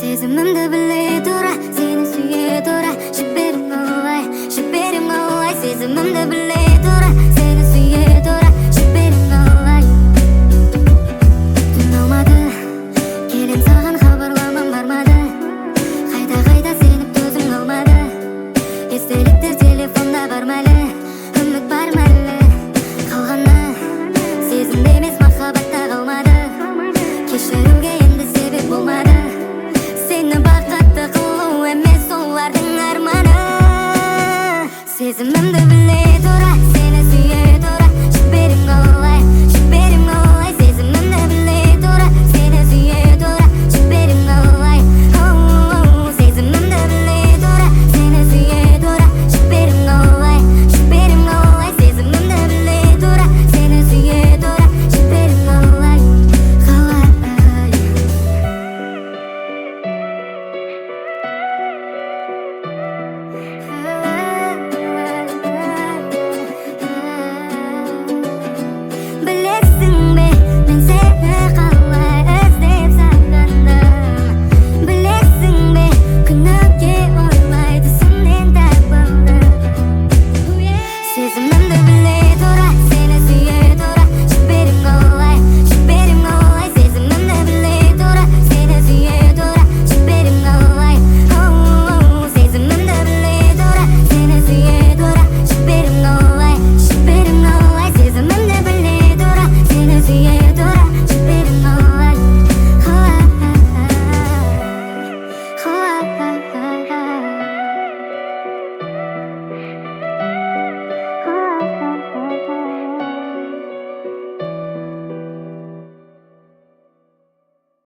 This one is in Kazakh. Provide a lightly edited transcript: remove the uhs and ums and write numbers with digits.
Сезімімді біле тұра, сені сүйе тұра, жіберім олай, сезімімді біле тұра, сені сүйе тұра, жіберім олай. Түн алмады, келем саған хабарламам бармады, қайта сеніп төзім қалмады, естеліктер телефонда бар мәлі, үміт бар мәлі, қалғаны сезімде емес махаббатта қалмады, кешіруге енді себеп болмады. Сені бақытты қылу емес олардың арманы. Сезімімді